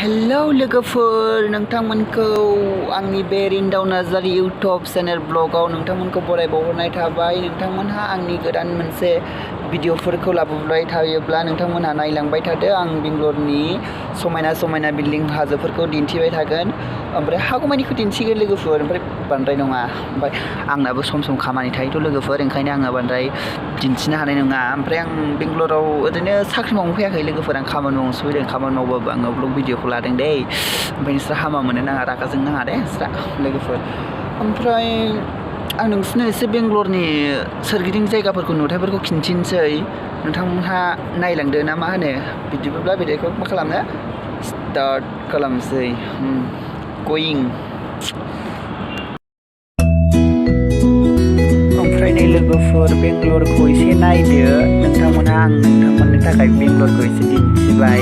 Hello लोगोफोर, नोंथांमोनखौ आंनि बे रिंदाव नार्जारी इउटुब चेनेल ब्लगाव नोंथांमोनखौ बरायबावहरनाय थाबाय। नोंथांमोनहा आंनि गोदान मोनसे भिडिअफोरखौ लाबोबाय थायोब्ला नोंथांमोनहा नायलांबाय थादो। आं बेंगलरनि समायना समायना बिल्डिं हाजोफोरखौ दिन्थिबाय थागोन, ओमफ्राय हागौमानिखौ दिन्थिगोन लोगोफोर, ओमफ्राय बांद्राय नङा। ओमफ्राय आंनाबो सम सम खामानि थायोथ' लोगोफोर, ओंखायनो आङो बांद्राय दिन्थिनो हानाय नङा। ओमफ्राय आं बेंगलराव ओरैनो साख्रि मावनो फैयाखै लोगोफोर, आं खामानि मावनोसो फैदों। खामानि मावबाबो आङो ब्लग भिडिअखौ लादों दे, ओमफ्राय नोंस्रा हामा मोनो नाङा, रागा जोंनो नाङा दे नोंस्रा लोगोफोर। ओमफ्राय आं नोंसोरनो एसे बेंगलरनि सोरगिदिं जायगाफोरखौ नुथायफोरखौ खिन्थिनोसै, नोंथांमोनहा नायलांदो ना मा होनो। बिदिब्ला भिडिअखौ मा खालामनो स्टार्ट खालामसै। गयिं। ओमफ्राय नै लोगोफोर, बेंगलरखौ एसे नायदो नोंथांमोनहा। आं नोंथांमोननि थाखाय बेंगलरखौ एसे दिन्थिबाय।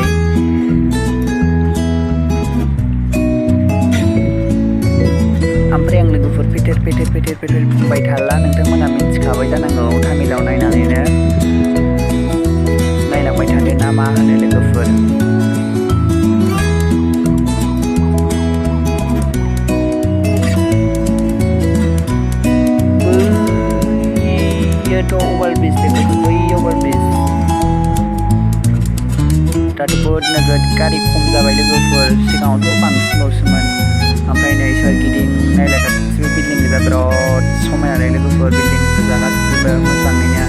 ओमफ्राय आं लोगोफोर फेथेर बुंबाय थाला, नोंथांमोनहा मिथिखाबाय जानांगौ तामिलाव नायनानैनो। नायलांबाय थादो ना मा होनो लोगोफोर। बैयोथ' अभार ब्रिज लोगोफोर, बै अभार ब्रिज। दाथ' बहुद नोगोद गारि खम जाबाय लोगोफोर, सिगाङावथ' बांसिनबावसोमोन। ओमफ्राय नै सोरगिदिं नायलाय गासिबो बिल्डिं गोजा, बिराद समायना लोगोफोर, बिल्डिं गोजा गासिबो मोजाङैनो।